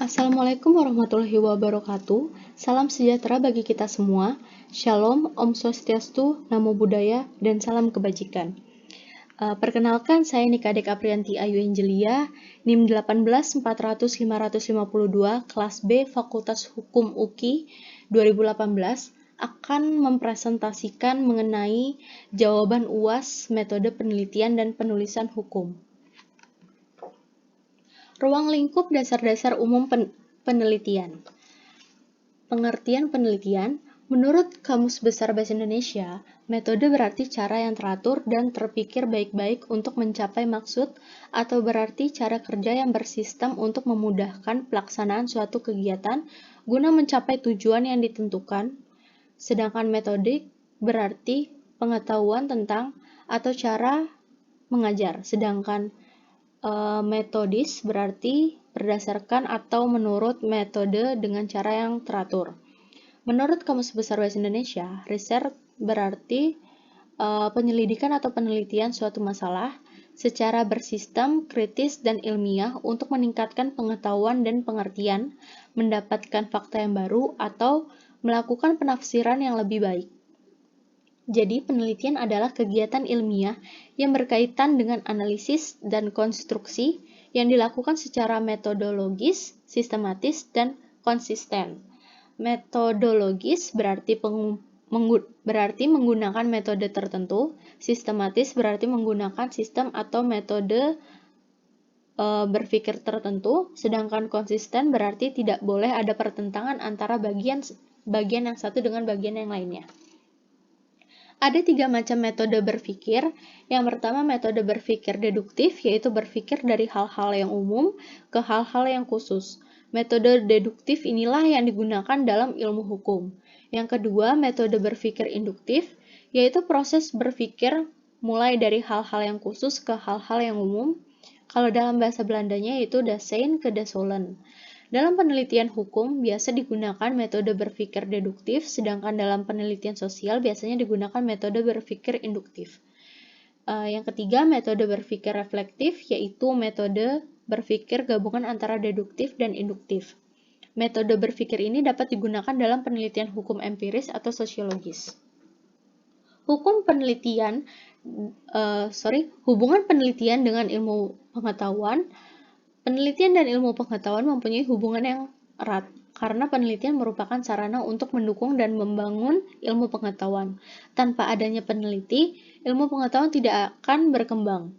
Assalamualaikum warahmatullahi wabarakatuh. Salam sejahtera bagi kita semua. Shalom, Om Swastiastu, Namo Buddhaya, dan salam kebajikan. Perkenalkan, saya Nikadek Aprianti Ayu Angelia, NIM 18400-552, kelas B, Fakultas Hukum UKI 2018, akan mempresentasikan mengenai jawaban UAS, metode penelitian dan penulisan hukum. Ruang lingkup dasar-dasar umum penelitian. Pengertian penelitian, menurut Kamus Besar Bahasa Indonesia, metode berarti cara yang teratur dan terpikir baik-baik untuk mencapai maksud, atau berarti cara kerja yang bersistem untuk memudahkan pelaksanaan suatu kegiatan guna mencapai tujuan yang ditentukan. Sedangkan metodik berarti pengetahuan tentang atau cara mengajar, sedangkan metodis berarti berdasarkan atau menurut metode dengan cara yang teratur. Menurut Kamus Besar Bahasa Indonesia, riset berarti penyelidikan atau penelitian suatu masalah secara bersistem, kritis, dan ilmiah untuk meningkatkan pengetahuan dan pengertian, mendapatkan fakta yang baru, atau melakukan penafsiran yang lebih baik. Jadi, penelitian adalah kegiatan ilmiah yang berkaitan dengan analisis dan konstruksi yang dilakukan secara metodologis, sistematis, dan konsisten. Metodologis berarti menggunakan metode tertentu, sistematis berarti menggunakan sistem atau metode berpikir tertentu, sedangkan konsisten berarti tidak boleh ada pertentangan antara bagian yang satu dengan bagian yang lainnya. Ada 3 macam metode berpikir. Yang pertama, metode berpikir deduktif, yaitu berpikir dari hal-hal yang umum ke hal-hal yang khusus. Metode deduktif inilah yang digunakan dalam ilmu hukum. Yang kedua, metode berpikir induktif, yaitu proses berpikir mulai dari hal-hal yang khusus ke hal-hal yang umum. Kalau dalam bahasa Belandanya yaitu das zijn ke das sollen. Dalam penelitian hukum, biasa digunakan metode berpikir deduktif, sedangkan dalam penelitian sosial biasanya digunakan metode berpikir induktif. Yang ketiga, metode berpikir reflektif, yaitu metode berpikir gabungan antara deduktif dan induktif. Metode berpikir ini dapat digunakan dalam penelitian hukum empiris atau sosiologis. Hubungan penelitian dengan ilmu pengetahuan. Penelitian dan ilmu pengetahuan mempunyai hubungan yang erat, karena penelitian merupakan sarana untuk mendukung dan membangun ilmu pengetahuan. Tanpa adanya peneliti, ilmu pengetahuan tidak akan berkembang.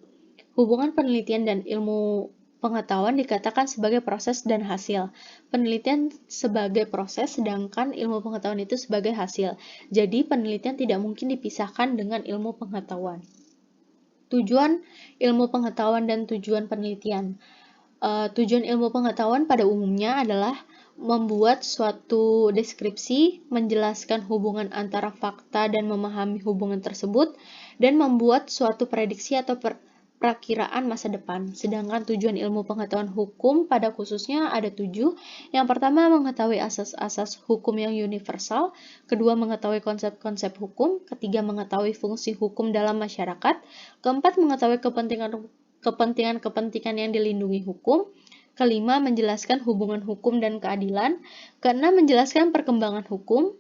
Hubungan penelitian dan ilmu pengetahuan dikatakan sebagai proses dan hasil. Penelitian sebagai proses, sedangkan ilmu pengetahuan itu sebagai hasil. Jadi, penelitian tidak mungkin dipisahkan dengan ilmu pengetahuan. Tujuan ilmu pengetahuan dan tujuan penelitian. Tujuan ilmu pengetahuan pada umumnya adalah membuat suatu deskripsi, menjelaskan hubungan antara fakta dan memahami hubungan tersebut, dan membuat suatu prediksi atau perakiraan masa depan. Sedangkan tujuan ilmu pengetahuan hukum pada khususnya ada 7. Yang pertama, mengetahui asas-asas hukum yang universal. Kedua, mengetahui konsep-konsep hukum. Ketiga, mengetahui fungsi hukum dalam masyarakat. Keempat, mengetahui kepentingan yang dilindungi hukum. Kelima, menjelaskan hubungan hukum dan keadilan. Keenam, menjelaskan perkembangan hukum.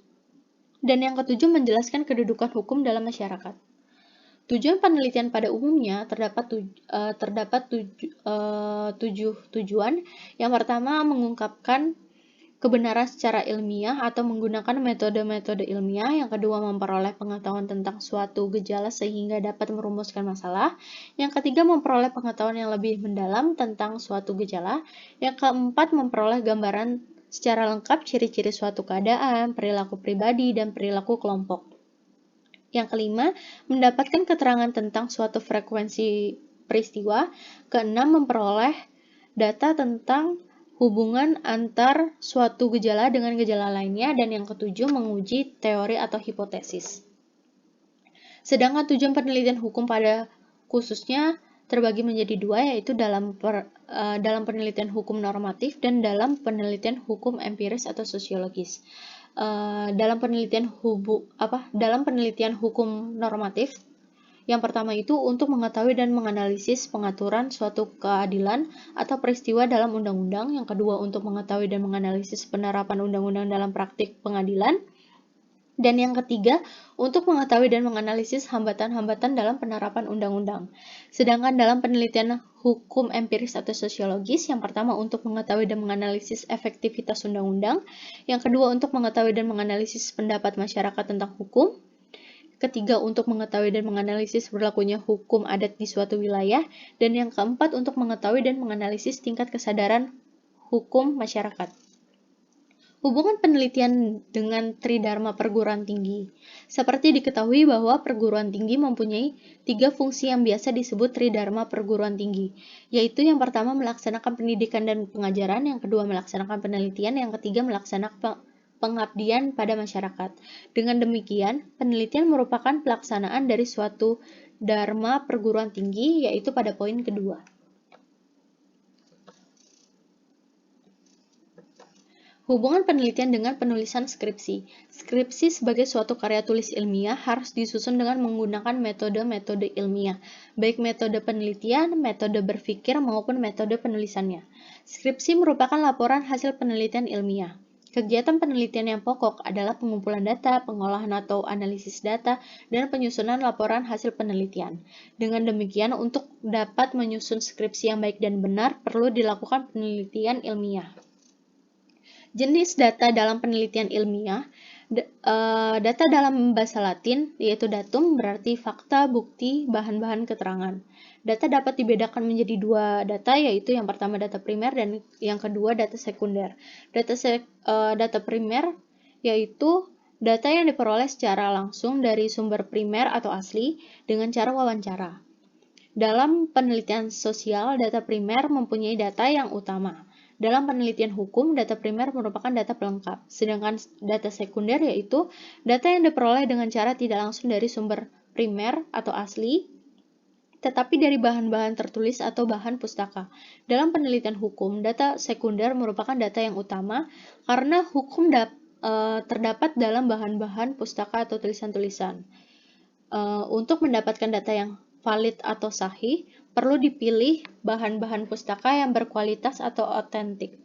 Dan yang ketujuh, menjelaskan kedudukan hukum dalam masyarakat. Tujuan penelitian pada umumnya terdapat 7 tujuan. Yang pertama, mengungkapkan kebenaran secara ilmiah atau menggunakan metode-metode ilmiah. Yang kedua, memperoleh pengetahuan tentang suatu gejala sehingga dapat merumuskan masalah. Yang ketiga, memperoleh pengetahuan yang lebih mendalam tentang suatu gejala. Yang keempat, memperoleh gambaran secara lengkap ciri-ciri suatu keadaan, perilaku pribadi, dan perilaku kelompok. Yang kelima, mendapatkan keterangan tentang suatu frekuensi peristiwa. Keenam, memperoleh data tentang hubungan antar suatu gejala dengan gejala lainnya, dan yang ketujuh, menguji teori atau hipotesis. Sedangkan tujuan penelitian hukum pada khususnya terbagi menjadi 2, yaitu dalam penelitian hukum normatif dan dalam penelitian hukum empiris atau sosiologis. Dalam penelitian hukum normatif Yang pertama itu untuk mengetahui dan menganalisis pengaturan suatu keadilan atau peristiwa dalam undang-undang. Yang kedua untuk mengetahui dan menganalisis penerapan undang-undang dalam praktik pengadilan. Dan yang ketiga, untuk mengetahui dan menganalisis hambatan-hambatan dalam penerapan undang-undang. Sedangkan dalam penelitian hukum empiris atau sosiologis, yang pertama untuk mengetahui dan menganalisis efektivitas undang-undang, yang kedua untuk mengetahui dan menganalisis pendapat masyarakat tentang hukum, ketiga untuk mengetahui dan menganalisis berlakunya hukum adat di suatu wilayah, dan yang keempat untuk mengetahui dan menganalisis tingkat kesadaran hukum masyarakat. Hubungan penelitian dengan Tridharma perguruan tinggi. Seperti diketahui bahwa perguruan tinggi mempunyai 3 fungsi yang biasa disebut Tridharma perguruan tinggi, yaitu yang pertama melaksanakan pendidikan dan pengajaran, yang kedua melaksanakan penelitian, yang ketiga melaksanakan pengabdian pada masyarakat. Dengan demikian, penelitian merupakan pelaksanaan dari suatu dharma perguruan tinggi, yaitu pada poin kedua. Hubungan penelitian dengan penulisan skripsi. Skripsi sebagai suatu karya tulis ilmiah harus disusun dengan menggunakan metode-metode ilmiah, baik metode penelitian, metode berpikir, maupun metode penulisannya. Skripsi merupakan laporan hasil penelitian ilmiah. Kegiatan penelitian yang pokok adalah pengumpulan data, pengolahan atau analisis data, dan penyusunan laporan hasil penelitian. Dengan demikian, untuk dapat menyusun skripsi yang baik dan benar, perlu dilakukan penelitian ilmiah. Jenis data dalam penelitian ilmiah. Data dalam bahasa Latin, yaitu datum, berarti fakta, bukti, bahan-bahan keterangan. Data dapat dibedakan menjadi 2 data, yaitu yang pertama data primer dan yang kedua data sekunder. Data primer yaitu data yang diperoleh secara langsung dari sumber primer atau asli dengan cara wawancara. Dalam penelitian sosial, data primer mempunyai data yang utama. Dalam penelitian hukum, data primer merupakan data pelengkap, sedangkan data sekunder yaitu data yang diperoleh dengan cara tidak langsung dari sumber primer atau asli, tetapi dari bahan-bahan tertulis atau bahan pustaka. Dalam penelitian hukum, data sekunder merupakan data yang utama karena hukum terdapat dalam bahan-bahan pustaka atau tulisan-tulisan. Untuk mendapatkan data yang valid atau sahih, perlu dipilih bahan-bahan pustaka yang berkualitas atau otentik.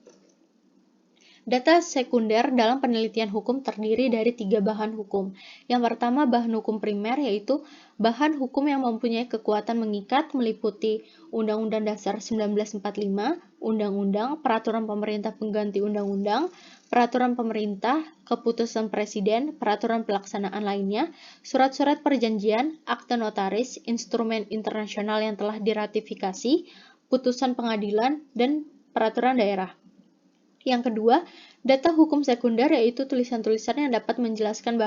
Data sekunder dalam penelitian hukum terdiri dari 3 bahan hukum. Yang pertama, bahan hukum primer, yaitu bahan hukum yang mempunyai kekuatan mengikat meliputi Undang-Undang Dasar 1945, Undang-Undang, Peraturan Pemerintah Pengganti Undang-Undang, Peraturan Pemerintah, Keputusan Presiden, Peraturan Pelaksanaan lainnya, surat-surat perjanjian, akte notaris, instrumen internasional yang telah diratifikasi, putusan pengadilan, dan peraturan daerah. Yang kedua, data hukum sekunder yaitu tulisan-tulisan yang dapat menjelaskan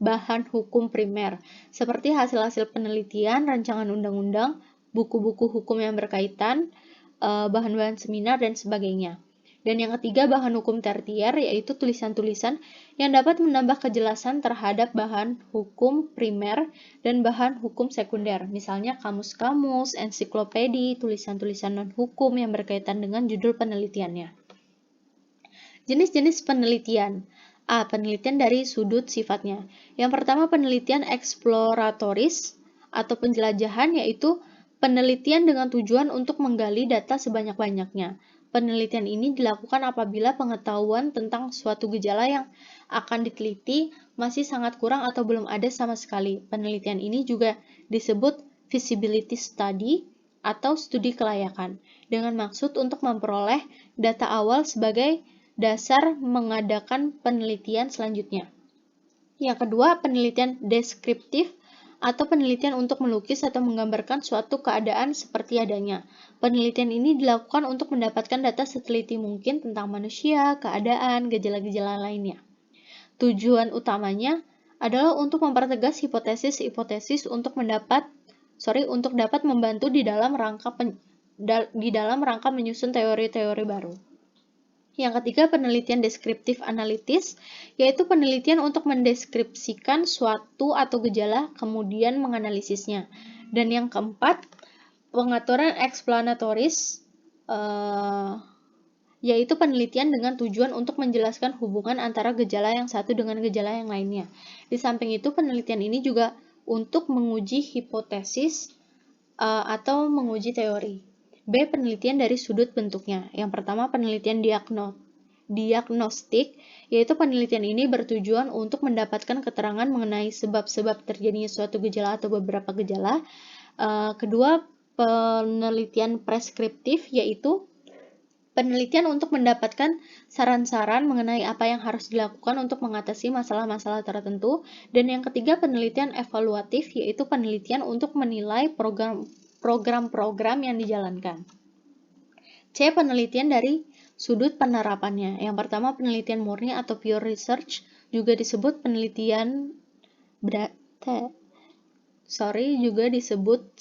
bahan hukum primer, seperti hasil-hasil penelitian, rancangan undang-undang, buku-buku hukum yang berkaitan, bahan-bahan seminar, dan sebagainya. Dan yang ketiga, bahan hukum tertier yaitu tulisan-tulisan yang dapat menambah kejelasan terhadap bahan hukum primer dan bahan hukum sekunder, misalnya kamus-kamus, ensiklopedi, tulisan-tulisan non-hukum yang berkaitan dengan judul penelitiannya. Jenis-jenis penelitian. A. Penelitian dari sudut sifatnya. Yang pertama, penelitian eksploratoris atau penjelajahan, yaitu penelitian dengan tujuan untuk menggali data sebanyak-banyaknya. Penelitian ini dilakukan apabila pengetahuan tentang suatu gejala yang akan diteliti masih sangat kurang atau belum ada sama sekali. Penelitian ini juga disebut feasibility study atau studi kelayakan, dengan maksud untuk memperoleh data awal sebagai dasar mengadakan penelitian selanjutnya. Yang kedua, penelitian deskriptif atau penelitian untuk melukis atau menggambarkan suatu keadaan seperti adanya. Penelitian ini dilakukan untuk mendapatkan data seteliti mungkin tentang manusia, keadaan, gejala-gejala lainnya. Tujuan utamanya adalah untuk mempertegas hipotesis-hipotesis untuk dapat membantu di dalam rangka menyusun teori-teori baru. Yang ketiga, penelitian deskriptif analitis, yaitu penelitian untuk mendeskripsikan suatu atau gejala, kemudian menganalisisnya. Dan yang keempat, pengaturan eksplanatoris, yaitu penelitian dengan tujuan untuk menjelaskan hubungan antara gejala yang satu dengan gejala yang lainnya. Di samping itu, penelitian ini juga untuk menguji hipotesis atau menguji teori. B. Penelitian dari sudut bentuknya. Yang pertama, penelitian diagnostik, yaitu penelitian ini bertujuan untuk mendapatkan keterangan mengenai sebab-sebab terjadinya suatu gejala atau beberapa gejala. Kedua, penelitian preskriptif, yaitu penelitian untuk mendapatkan saran-saran mengenai apa yang harus dilakukan untuk mengatasi masalah-masalah tertentu. Dan yang ketiga, penelitian evaluatif, yaitu penelitian untuk menilai program-program yang dijalankan. C. Penelitian dari sudut penerapannya. Yang pertama, penelitian murni atau pure research, juga disebut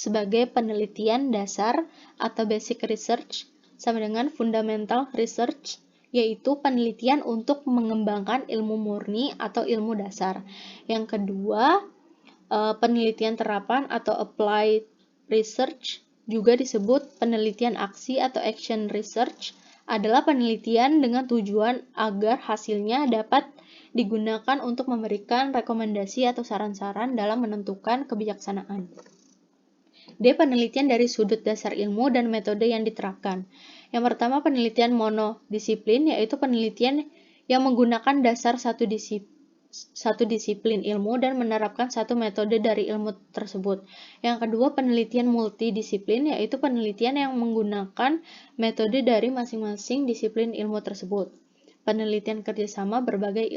sebagai penelitian dasar atau basic research, sama dengan fundamental research, yaitu penelitian untuk mengembangkan ilmu murni atau ilmu dasar. Yang kedua, penelitian terapan atau applied research, juga disebut penelitian aksi atau action research, adalah penelitian dengan tujuan agar hasilnya dapat digunakan untuk memberikan rekomendasi atau saran-saran dalam menentukan kebijaksanaan. D. Penelitian dari sudut dasar ilmu dan metode yang diterapkan. Yang pertama, penelitian monodisiplin, yaitu penelitian yang menggunakan dasar satu disiplin ilmu dan menerapkan satu metode dari ilmu tersebut. Yang kedua, penelitian multidisiplin, yaitu penelitian yang menggunakan metode dari masing-masing disiplin ilmu tersebut. Penelitian kerjasama berbagai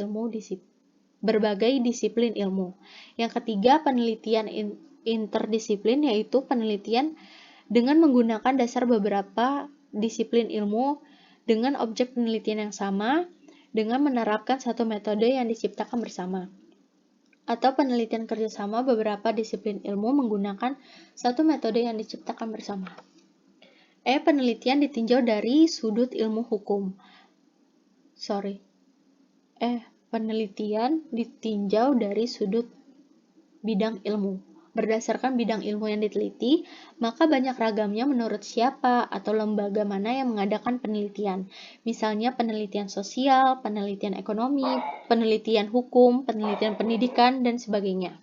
disiplin ilmu. Yang ketiga, penelitian interdisiplin, yaitu penelitian dengan menggunakan dasar beberapa disiplin ilmu dengan objek penelitian yang sama, dengan menerapkan satu metode yang diciptakan bersama. Atau penelitian kerjasama beberapa disiplin ilmu menggunakan satu metode yang diciptakan bersama. E. Penelitian ditinjau dari sudut ilmu hukum. Penelitian ditinjau dari sudut bidang ilmu. Berdasarkan bidang ilmu yang diteliti, maka banyak ragamnya menurut siapa atau lembaga mana yang mengadakan penelitian. Misalnya penelitian sosial, penelitian ekonomi, penelitian hukum, penelitian pendidikan, dan sebagainya.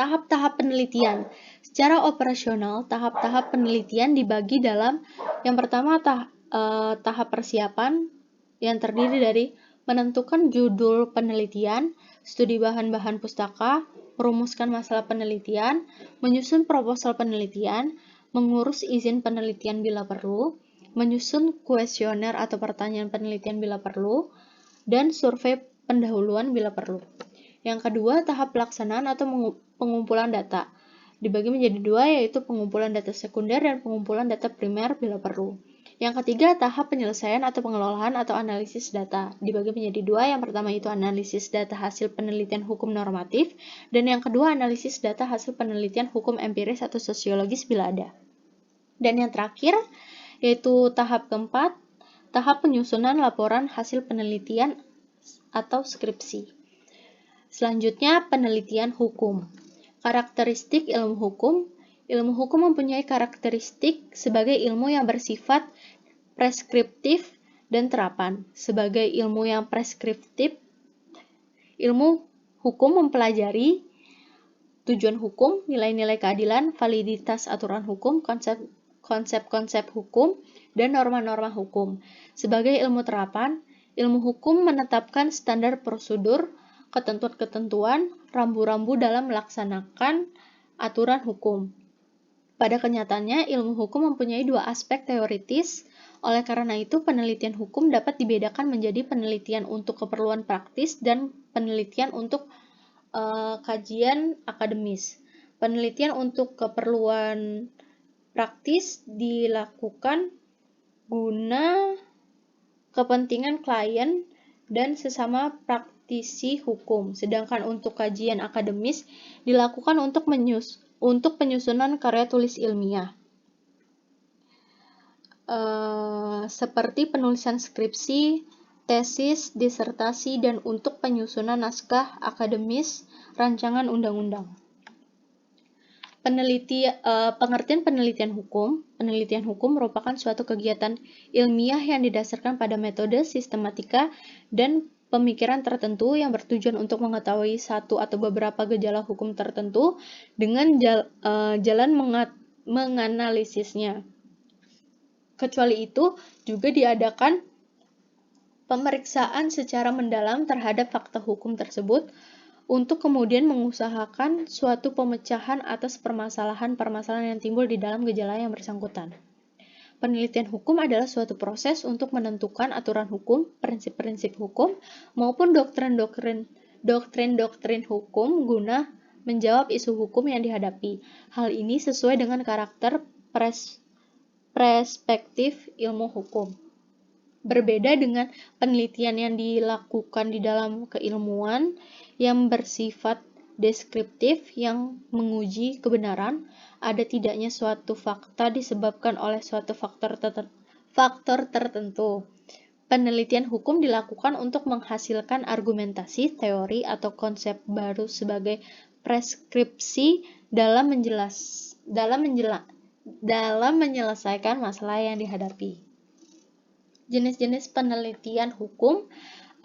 Tahap-tahap penelitian. Secara operasional, tahap-tahap penelitian dibagi dalam yang pertama tahap persiapan yang terdiri dari menentukan judul penelitian, studi bahan-bahan pustaka, merumuskan masalah penelitian, menyusun proposal penelitian, mengurus izin penelitian bila perlu, menyusun kuesioner atau pertanyaan penelitian bila perlu, dan survei pendahuluan bila perlu. Yang kedua, tahap pelaksanaan atau pengumpulan data. Dibagi menjadi dua, yaitu pengumpulan data sekunder dan pengumpulan data primer bila perlu. Yang ketiga, tahap penyelesaian atau pengelolaan atau analisis data. Dibagi menjadi dua, yang pertama itu analisis data hasil penelitian hukum normatif, dan yang kedua analisis data hasil penelitian hukum empiris atau sosiologis bila ada. Dan yang terakhir, yaitu tahap keempat, tahap penyusunan laporan hasil penelitian atau skripsi. Selanjutnya, penelitian hukum. Karakteristik ilmu hukum. Ilmu hukum mempunyai karakteristik sebagai ilmu yang bersifat preskriptif dan terapan. Sebagai ilmu yang preskriptif, ilmu hukum mempelajari tujuan hukum, nilai-nilai keadilan, validitas aturan hukum, konsep-konsep hukum, dan norma-norma hukum. Sebagai ilmu terapan, ilmu hukum menetapkan standar prosedur, ketentuan-ketentuan, rambu-rambu dalam melaksanakan aturan hukum. Pada kenyataannya, ilmu hukum mempunyai dua aspek teoritis. Oleh karena itu, penelitian hukum dapat dibedakan menjadi penelitian untuk keperluan praktis dan penelitian untuk kajian akademis. Penelitian untuk keperluan praktis dilakukan guna kepentingan klien dan sesama praktisi hukum, sedangkan untuk kajian akademis dilakukan untuk penyusunan karya tulis ilmiah, seperti penulisan skripsi, tesis, disertasi, dan untuk penyusunan naskah akademis, rancangan undang-undang. Pengertian penelitian hukum. Penelitian hukum merupakan suatu kegiatan ilmiah yang didasarkan pada metode, sistematika, dan pemikiran tertentu yang bertujuan untuk mengetahui satu atau beberapa gejala hukum tertentu dengan jalan menganalisisnya. Kecuali itu, juga diadakan pemeriksaan secara mendalam terhadap fakta hukum tersebut untuk kemudian mengusahakan suatu pemecahan atas permasalahan-permasalahan yang timbul di dalam gejala yang bersangkutan. Penelitian hukum adalah suatu proses untuk menentukan aturan hukum, prinsip-prinsip hukum, maupun doktrin-doktrin hukum guna menjawab isu hukum yang dihadapi. Hal ini sesuai dengan karakter perspektif ilmu hukum. Berbeda dengan penelitian yang dilakukan di dalam keilmuan yang bersifat deskriptif yang menguji kebenaran, ada tidaknya suatu fakta disebabkan oleh suatu faktor tertentu. Penelitian hukum dilakukan untuk menghasilkan argumentasi, teori, atau konsep baru sebagai preskripsi dalam menyelesaikan masalah yang dihadapi. Jenis-jenis penelitian hukum.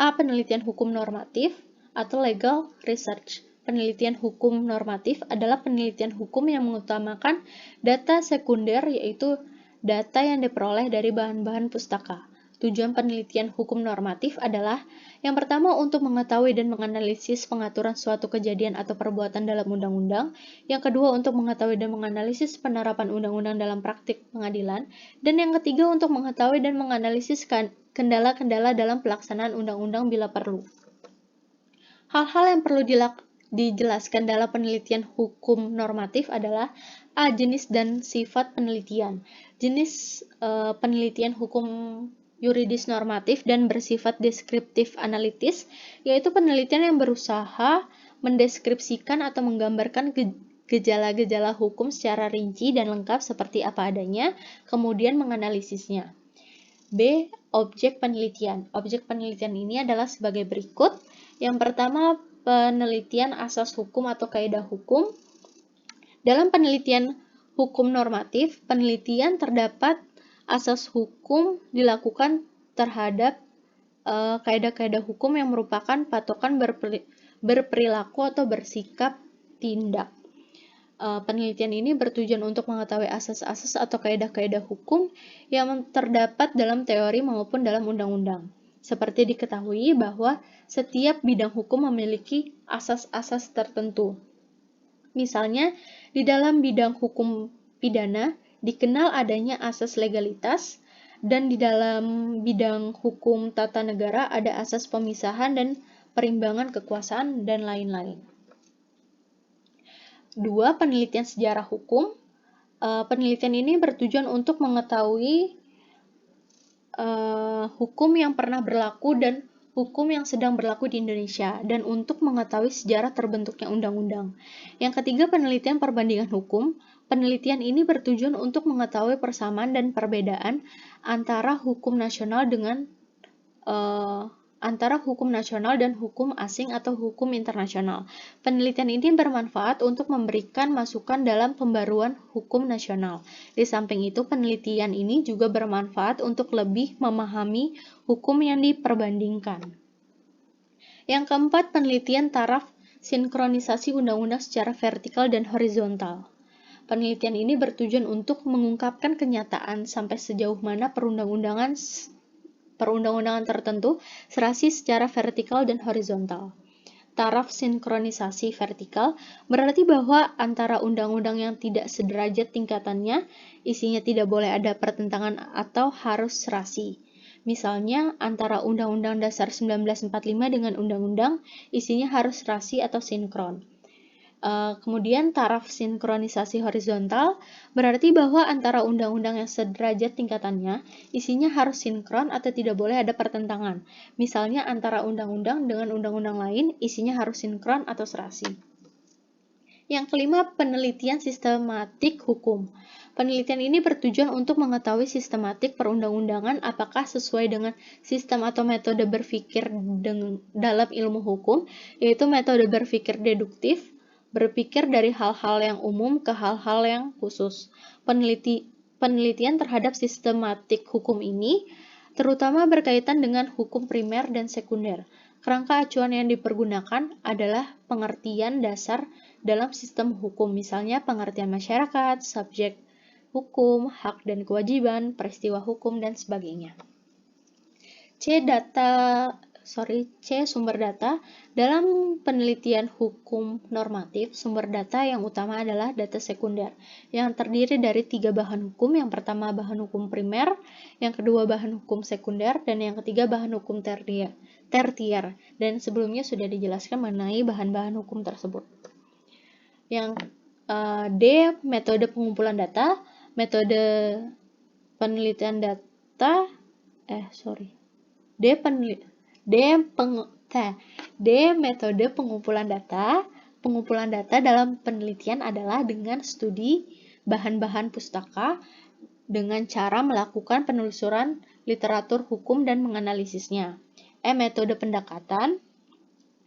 A. Penelitian hukum normatif atau legal research. Penelitian hukum normatif adalah penelitian hukum yang mengutamakan data sekunder, yaitu data yang diperoleh dari bahan-bahan pustaka. Tujuan penelitian hukum normatif adalah yang pertama untuk mengetahui dan menganalisis pengaturan suatu kejadian atau perbuatan dalam undang-undang, yang kedua untuk mengetahui dan menganalisis penerapan undang-undang dalam praktik pengadilan, dan yang ketiga untuk mengetahui dan menganalisis kendala-kendala dalam pelaksanaan undang-undang bila perlu. Hal-hal yang perlu dijelaskan dalam penelitian hukum normatif adalah A. Jenis dan sifat penelitian. Jenis penelitian hukum yuridis normatif dan bersifat deskriptif analitis, yaitu penelitian yang berusaha mendeskripsikan atau menggambarkan gejala-gejala hukum secara rinci dan lengkap seperti apa adanya, kemudian menganalisisnya. B. Objek penelitian. Objek penelitian ini adalah sebagai berikut. Yang pertama, penelitian asas hukum atau kaidah hukum. Dalam penelitian hukum normatif, penelitian terdapat asas hukum dilakukan terhadap kaidah-kaidah hukum yang merupakan patokan berperilaku atau bersikap tindak. Penelitian ini bertujuan untuk mengetahui asas-asas atau kaidah-kaidah hukum yang terdapat dalam teori maupun dalam undang-undang. Seperti diketahui bahwa setiap bidang hukum memiliki asas-asas tertentu. Misalnya, di dalam bidang hukum pidana dikenal adanya asas legalitas, dan di dalam bidang hukum tata negara ada asas pemisahan dan perimbangan kekuasaan, dan lain-lain. 2. Penelitian sejarah hukum. Penelitian ini bertujuan untuk mengetahui hukum yang pernah berlaku dan hukum yang sedang berlaku di Indonesia, dan untuk mengetahui sejarah terbentuknya undang-undang. Yang ketiga, penelitian perbandingan hukum. Penelitian ini bertujuan untuk mengetahui persamaan dan perbedaan antara hukum nasional dan hukum asing atau hukum internasional. Penelitian ini bermanfaat untuk memberikan masukan dalam pembaruan hukum nasional. Di samping itu, penelitian ini juga bermanfaat untuk lebih memahami hukum yang diperbandingkan. Yang keempat, penelitian taraf sinkronisasi undang-undang secara vertikal dan horizontal. Penelitian ini bertujuan untuk mengungkapkan kenyataan sampai sejauh mana perundang-undangan tertentu serasi secara vertikal dan horizontal. Taraf sinkronisasi vertikal berarti bahwa antara undang-undang yang tidak sederajat tingkatannya, isinya tidak boleh ada pertentangan atau harus serasi. Misalnya, antara Undang-Undang Dasar 1945 dengan Undang-Undang, isinya harus serasi atau sinkron. Kemudian taraf sinkronisasi horizontal berarti bahwa antara undang-undang yang sederajat tingkatannya, isinya harus sinkron atau tidak boleh ada pertentangan. Misalnya antara undang-undang dengan undang-undang lain, isinya harus sinkron atau serasi. Yang kelima, penelitian sistematik hukum. Penelitian ini bertujuan untuk mengetahui sistematik perundang-undangan apakah sesuai dengan sistem atau metode berpikir dalam ilmu hukum, yaitu metode berpikir deduktif, berpikir dari hal-hal yang umum ke hal-hal yang khusus. Penelitian terhadap sistematik hukum ini terutama berkaitan dengan hukum primer dan sekunder. Kerangka acuan yang dipergunakan adalah pengertian dasar dalam sistem hukum, misalnya pengertian masyarakat, subjek hukum, hak dan kewajiban, peristiwa hukum, dan sebagainya. C. Sumber data. Dalam penelitian hukum normatif, sumber data yang utama adalah data sekunder, yang terdiri dari 3 bahan hukum. Yang pertama bahan hukum primer, yang kedua bahan hukum sekunder, dan yang ketiga bahan hukum tertier. Dan sebelumnya sudah dijelaskan mengenai bahan-bahan hukum tersebut. Yang D. Metode pengumpulan data. Metode penelitian data D. Metode pengumpulan data. Pengumpulan data dalam penelitian adalah dengan studi bahan-bahan pustaka dengan cara melakukan penelusuran literatur hukum dan menganalisisnya. Metode pendekatan.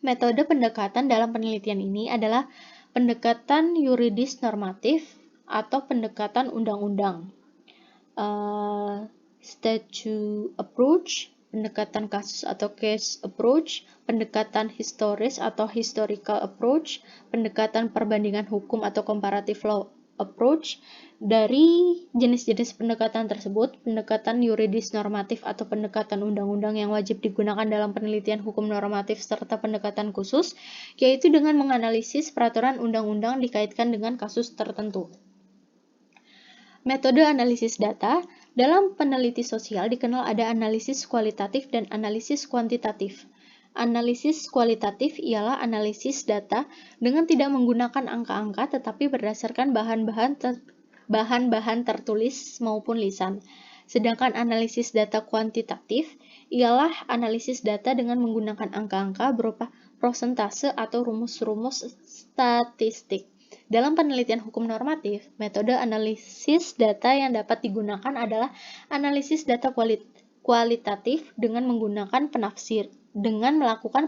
Metode pendekatan dalam penelitian ini adalah pendekatan yuridis normatif atau pendekatan undang-undang. Statute approach, pendekatan kasus atau case approach, pendekatan historis atau historical approach, pendekatan perbandingan hukum atau comparative law approach. Dari jenis-jenis pendekatan tersebut, pendekatan yuridis normatif atau pendekatan undang-undang yang wajib digunakan dalam penelitian hukum normatif serta pendekatan khusus, yaitu dengan menganalisis peraturan undang-undang dikaitkan dengan kasus tertentu. Metode analisis data. Dalam peneliti sosial dikenal ada analisis kualitatif dan analisis kuantitatif. Analisis kualitatif ialah analisis data dengan tidak menggunakan angka-angka tetapi berdasarkan bahan-bahan tertulis maupun lisan. Sedangkan analisis data kuantitatif ialah analisis data dengan menggunakan angka-angka berupa prosentase atau rumus-rumus statistik. Dalam penelitian hukum normatif, metode analisis data yang dapat digunakan adalah analisis data kualitatif dengan melakukan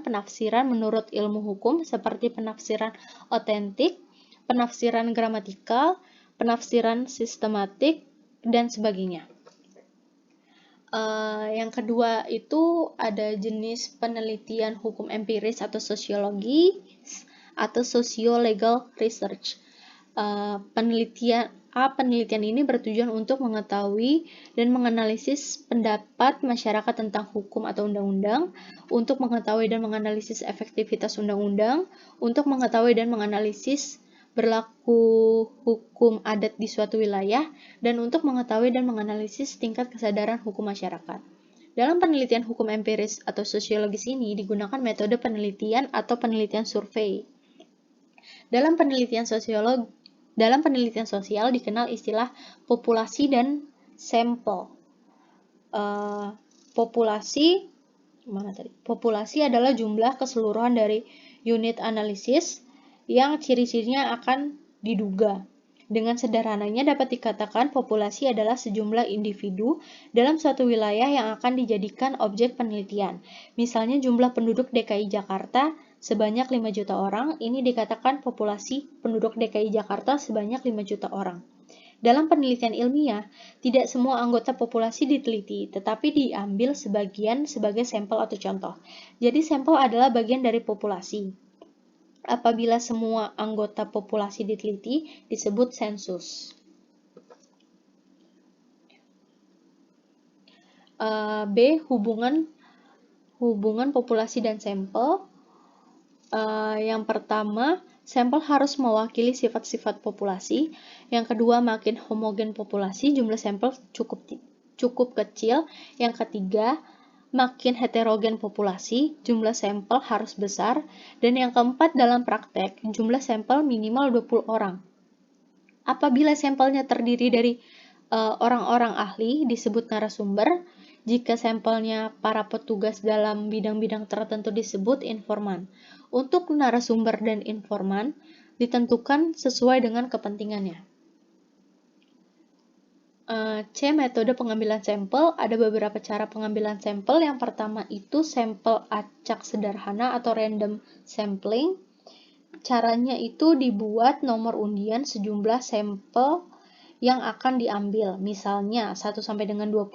penafsiran menurut ilmu hukum seperti penafsiran otentik, penafsiran gramatikal, penafsiran sistematik, dan sebagainya. Yang kedua itu ada jenis penelitian hukum empiris atau sosiologis atau socio-legal research. Penelitian ini bertujuan untuk mengetahui dan menganalisis pendapat masyarakat tentang hukum atau undang-undang, untuk mengetahui dan menganalisis efektivitas undang-undang, untuk mengetahui dan menganalisis berlaku hukum adat di suatu wilayah, dan untuk mengetahui dan menganalisis tingkat kesadaran hukum masyarakat. Dalam penelitian hukum empiris atau sosiologis ini digunakan metode penelitian atau penelitian survei. Dalam penelitian sosial dikenal istilah populasi dan sampel. Populasi adalah jumlah keseluruhan dari unit analisis yang ciri-cirinya akan diduga. Dengan sederhananya dapat dikatakan populasi adalah sejumlah individu dalam suatu wilayah yang akan dijadikan objek penelitian. Misalnya jumlah penduduk DKI Jakarta sebanyak 5 juta orang, ini dikatakan populasi penduduk DKI Jakarta sebanyak 5 juta orang. Dalam penelitian ilmiah, tidak semua anggota populasi diteliti, tetapi diambil sebagian sebagai sampel atau contoh. Jadi sampel adalah bagian dari populasi. Apabila semua anggota populasi diteliti, disebut sensus. B. Hubungan populasi dan sampel. Yang pertama, sampel harus mewakili sifat-sifat populasi. Yang kedua, makin homogen populasi, jumlah sampel cukup kecil. Yang ketiga, makin heterogen populasi, jumlah sampel harus besar. Dan yang keempat, dalam praktek, jumlah sampel minimal 20 orang. Apabila sampelnya terdiri dari orang-orang ahli, disebut narasumber. Jika sampelnya para petugas dalam bidang-bidang tertentu, disebut informan. Untuk narasumber dan informan ditentukan sesuai dengan kepentingannya. C. Metode pengambilan sampel. Ada beberapa cara pengambilan sampel. Yang pertama itu sampel acak sederhana atau random sampling. Caranya itu dibuat nomor undian sejumlah sampel yang akan diambil. Misalnya 1 sampai dengan 20.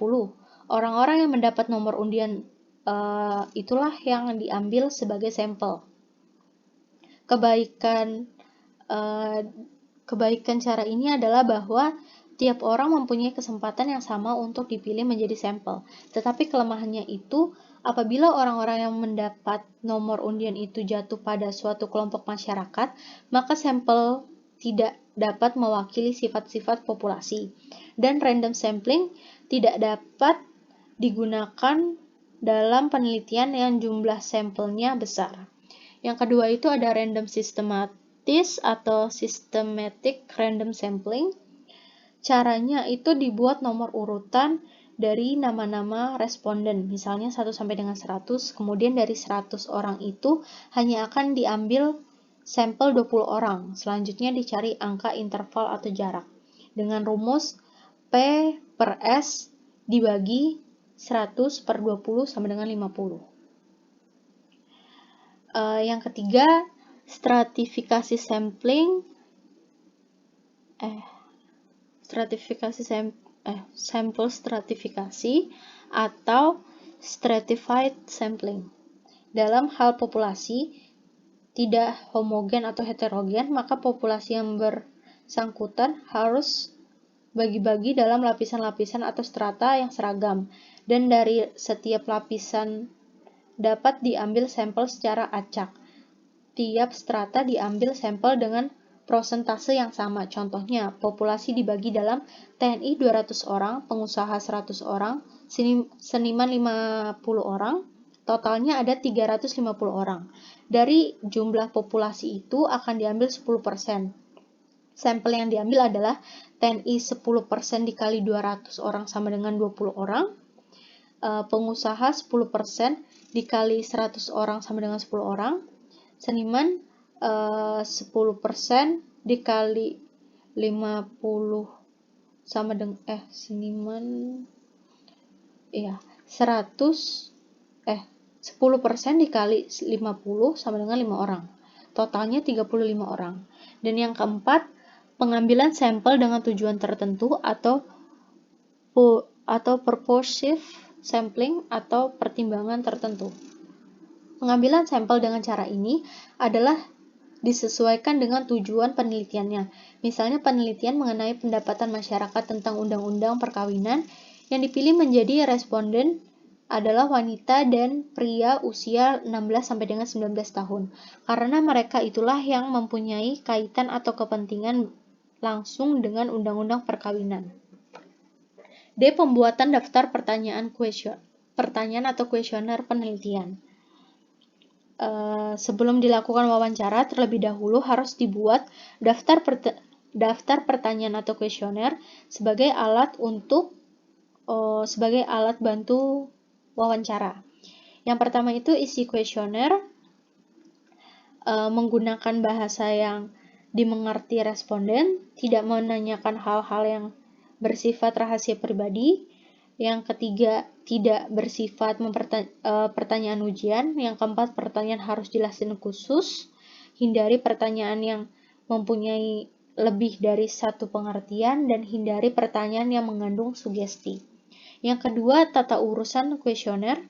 Orang-orang yang mendapat nomor undian itulah yang diambil sebagai sampel. Kebaikan cara ini adalah bahwa tiap orang mempunyai kesempatan yang sama untuk dipilih menjadi sampel. Tetapi kelemahannya itu, apabila orang-orang yang mendapat nomor undian itu jatuh pada suatu kelompok masyarakat, maka sampel tidak dapat mewakili sifat-sifat populasi. Dan random sampling tidak dapat digunakan dalam penelitian yang jumlah sampelnya besar. Yang kedua itu ada random systematis atau systematic random sampling. Caranya itu dibuat nomor urutan dari nama-nama responden, misalnya 1 sampai dengan 100, kemudian dari 100 orang itu hanya akan diambil sampel 20 orang. Selanjutnya dicari angka interval atau jarak dengan rumus P per S dibagi 100 per 20 sama dengan 50. Yang ketiga, stratifikasi sampling sampel stratifikasi atau stratified sampling. Dalam hal populasi tidak homogen atau heterogen, maka populasi yang bersangkutan harus bagi-bagi dalam lapisan-lapisan atau strata yang seragam, dan dari setiap lapisan dapat diambil sampel secara acak. Tiap strata diambil sampel dengan prosentase yang sama. Contohnya, populasi dibagi dalam TNI 200 orang, pengusaha 100 orang, seniman 50 orang, totalnya ada 350 orang. Dari jumlah populasi itu akan diambil 10%. Sampel yang diambil adalah TNI 10% dikali 200 orang sama dengan 20 orang, pengusaha 10% dikali 100 orang sama dengan 10 orang, seniman 10% dikali 50 sama dengan 10% dikali 50 sama dengan 5 orang. Totalnya 35 orang. Dan yang keempat, pengambilan sampel dengan tujuan tertentu atau purposive sampling atau pertimbangan tertentu. Pengambilan sampel dengan cara ini adalah disesuaikan dengan tujuan penelitiannya. Misalnya penelitian mengenai pendapatan masyarakat tentang undang-undang perkawinan, yang dipilih menjadi responden adalah wanita dan pria usia 16 sampai dengan 19 tahun. Karena mereka itulah yang mempunyai kaitan atau kepentingan langsung dengan undang-undang perkawinan. D. Pembuatan daftar pertanyaan atau kuesioner penelitian. Sebelum dilakukan wawancara, terlebih dahulu harus dibuat daftar pertanyaan atau kuesioner sebagai alat bantu wawancara. Yang pertama itu isi kuesioner menggunakan bahasa yang dimengerti responden, tidak menanyakan hal-hal yang bersifat rahasia pribadi. Yang ketiga, tidak bersifat pertanyaan ujian. Yang keempat, pertanyaan harus jelas dan khusus. Hindari pertanyaan yang mempunyai lebih dari satu pengertian, dan hindari pertanyaan yang mengandung sugesti. Yang kedua, tata urusan kuesioner.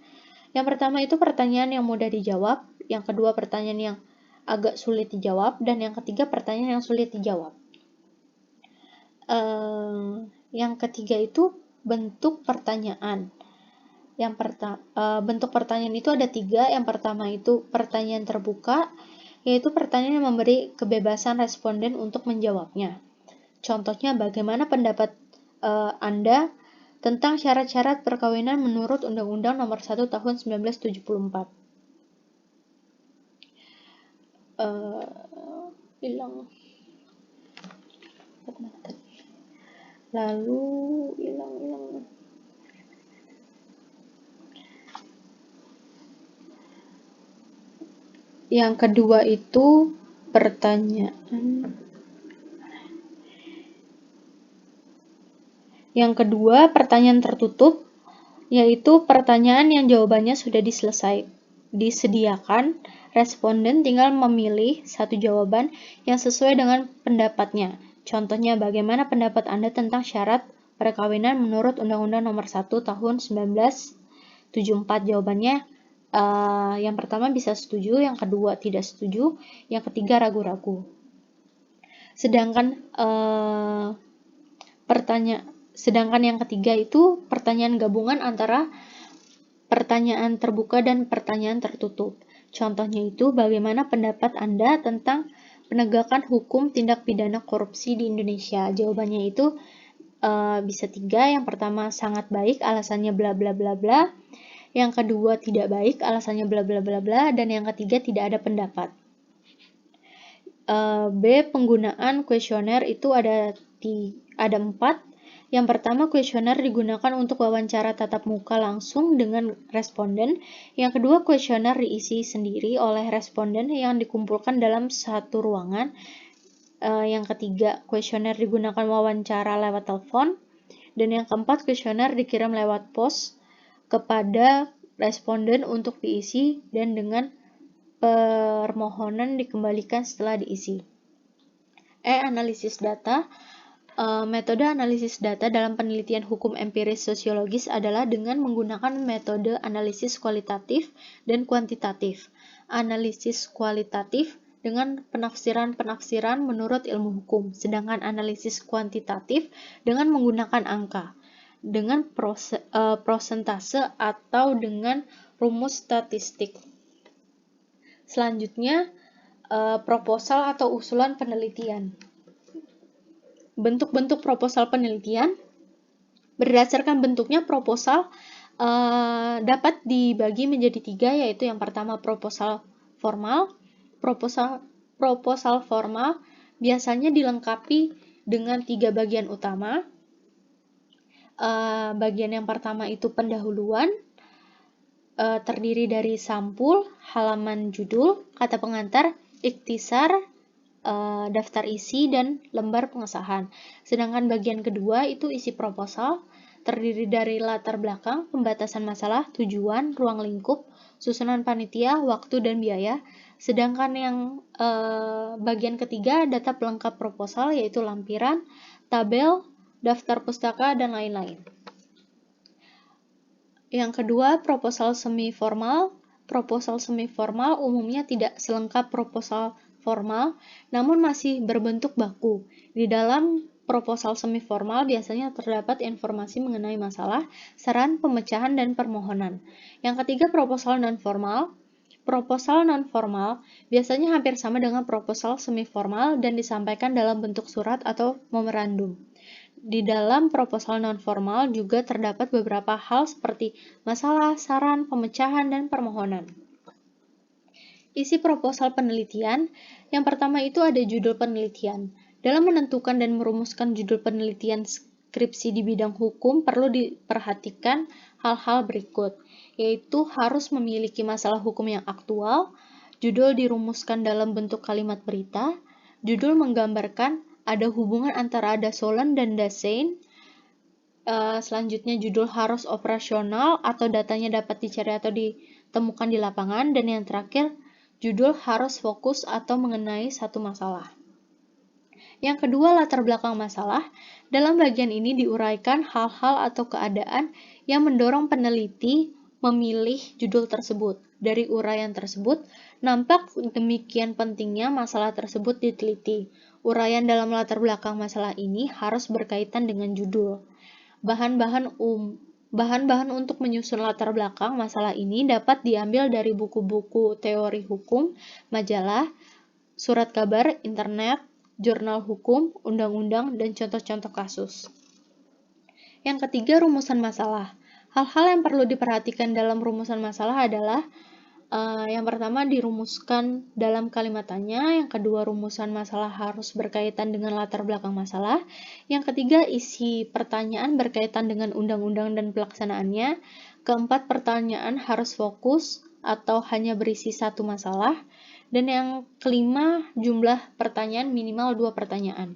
Yang pertama itu pertanyaan yang mudah dijawab. Yang kedua, pertanyaan yang agak sulit dijawab. Dan yang ketiga, pertanyaan yang sulit dijawab. Yang ketiga itu bentuk pertanyaan. Bentuk pertanyaan itu ada 3. Yang pertama itu pertanyaan terbuka, yaitu pertanyaan yang memberi kebebasan responden untuk menjawabnya. Contohnya, bagaimana pendapat Anda tentang syarat-syarat perkawinan menurut Undang-Undang Nomor 1 Tahun 1974. Yang kedua itu pertanyaan. Yang kedua, pertanyaan tertutup, yaitu pertanyaan yang jawabannya sudah disediakan. Responden tinggal memilih satu jawaban yang sesuai dengan pendapatnya. Contohnya, bagaimana pendapat Anda tentang syarat perkawinan menurut Undang-Undang Nomor 1 Tahun 1974? 74 jawabannya yang pertama bisa setuju, yang kedua tidak setuju, yang ketiga ragu-ragu. Sedangkan yang ketiga itu pertanyaan gabungan antara pertanyaan terbuka dan pertanyaan tertutup. Contohnya itu, bagaimana pendapat Anda tentang penegakan hukum tindak pidana korupsi di Indonesia? Jawabannya itu bisa 3. Yang pertama sangat baik, alasannya bla bla bla bla. Yang kedua tidak baik, alasannya bla bla bla bla. Dan yang ketiga tidak ada pendapat. B. Penggunaan kuesioner itu ada 4. Yang pertama, kuesioner digunakan untuk wawancara tatap muka langsung dengan responden. Yang kedua, kuesioner diisi sendiri oleh responden yang dikumpulkan dalam satu ruangan. Yang ketiga, kuesioner digunakan wawancara lewat telepon. Dan yang keempat, kuesioner dikirim lewat pos kepada responden untuk diisi dan dengan permohonan dikembalikan setelah diisi. Analisis data. Metode analisis data dalam penelitian hukum empiris sosiologis adalah dengan menggunakan metode analisis kualitatif dan kuantitatif. Analisis kualitatif dengan penafsiran-penafsiran menurut ilmu hukum, sedangkan analisis kuantitatif dengan menggunakan angka, dengan prosentase atau dengan rumus statistik. Selanjutnya, proposal atau usulan penelitian. Bentuk-bentuk proposal penelitian. Berdasarkan bentuknya, proposal dapat dibagi menjadi 3, yaitu yang pertama proposal formal. Proposal formal biasanya dilengkapi dengan 3 bagian utama. Bagian yang pertama itu pendahuluan, terdiri dari sampul, halaman judul, kata pengantar, ikhtisar, daftar isi, dan lembar pengesahan. Sedangkan bagian kedua itu isi proposal, terdiri dari latar belakang, pembatasan masalah, tujuan, ruang lingkup, susunan panitia, waktu, dan biaya. Sedangkan yang bagian ketiga data pelengkap proposal, yaitu lampiran, tabel, daftar pustaka, dan lain-lain. Yang kedua, proposal semi-formal. Proposal semi-formal umumnya tidak selengkap proposal formal, namun masih berbentuk baku. Di dalam proposal semi-formal biasanya terdapat informasi mengenai masalah, saran, pemecahan, dan permohonan. Yang ketiga, proposal non-formal. Proposal non-formal biasanya hampir sama dengan proposal semi-formal dan disampaikan dalam bentuk surat atau memorandum. Di dalam proposal non-formal juga terdapat beberapa hal seperti masalah, saran, pemecahan, dan permohonan. Isi proposal penelitian. Yang pertama itu ada judul penelitian. Dalam menentukan dan merumuskan judul penelitian skripsi di bidang hukum perlu diperhatikan hal-hal berikut, yaitu harus memiliki masalah hukum yang aktual, judul dirumuskan dalam bentuk kalimat berita, judul menggambarkan ada hubungan antara Dasolen dan Dasein. Selanjutnya judul harus operasional atau datanya dapat dicari atau ditemukan di lapangan, dan yang terakhir judul harus fokus atau mengenai satu masalah. Yang kedua, latar belakang masalah. Dalam bagian ini diuraikan hal-hal atau keadaan yang mendorong peneliti memilih judul tersebut. Dari uraian tersebut, nampak demikian pentingnya masalah tersebut diteliti. Uraian dalam latar belakang masalah ini harus berkaitan dengan judul. Bahan-bahan untuk menyusun latar belakang masalah ini dapat diambil dari buku-buku teori hukum, majalah, surat kabar, internet, jurnal hukum, undang-undang, dan contoh-contoh kasus. Yang ketiga, rumusan masalah. Hal-hal yang perlu diperhatikan dalam rumusan masalah adalah yang pertama dirumuskan dalam kalimat tanya, yang kedua rumusan masalah harus berkaitan dengan latar belakang masalah, yang ketiga isi pertanyaan berkaitan dengan undang-undang dan pelaksanaannya, keempat pertanyaan harus fokus atau hanya berisi satu masalah, dan yang kelima jumlah pertanyaan minimal 2 pertanyaan.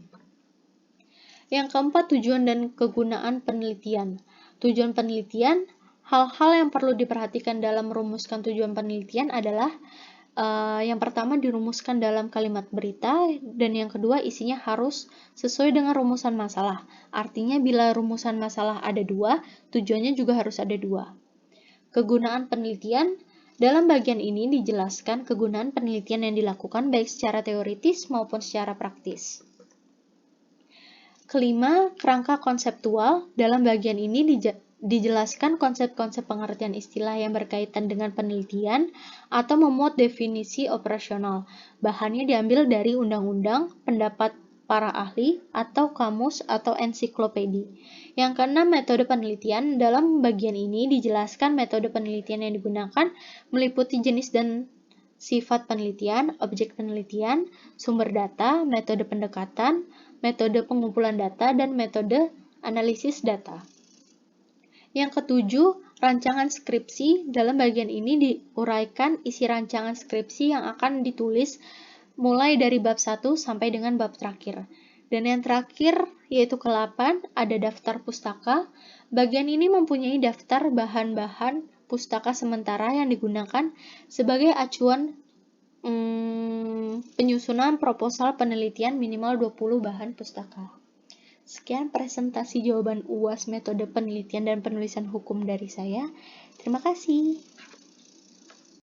Yang keempat, tujuan dan kegunaan penelitian. Tujuan penelitian. Hal-hal yang perlu diperhatikan dalam merumuskan tujuan penelitian adalah yang pertama dirumuskan dalam kalimat berita, dan yang kedua isinya harus sesuai dengan rumusan masalah. Artinya bila rumusan masalah ada 2, tujuannya juga harus ada 2. Kegunaan penelitian. Dalam bagian ini dijelaskan kegunaan penelitian yang dilakukan baik secara teoritis maupun secara praktis. Kelima, kerangka konseptual. Dalam bagian ini dijelaskan konsep-konsep pengertian istilah yang berkaitan dengan penelitian atau memuat definisi operasional. Bahannya diambil dari undang-undang, pendapat para ahli, atau kamus atau ensiklopedi. Yang keenam, metode penelitian. Dalam bagian ini dijelaskan metode penelitian yang digunakan meliputi jenis dan sifat penelitian, objek penelitian, sumber data, metode pendekatan, metode pengumpulan data, dan metode analisis data. Yang ketujuh, rancangan skripsi. Dalam bagian ini diuraikan isi rancangan skripsi yang akan ditulis mulai dari bab 1 sampai dengan bab terakhir. Dan yang terakhir, yaitu ke-8, ada daftar pustaka. Bagian ini mempunyai daftar bahan-bahan pustaka sementara yang digunakan sebagai acuan penyusunan proposal penelitian minimal 20 bahan pustaka. Sekian presentasi jawaban UAS metode penelitian dan penulisan hukum dari saya. Terima kasih.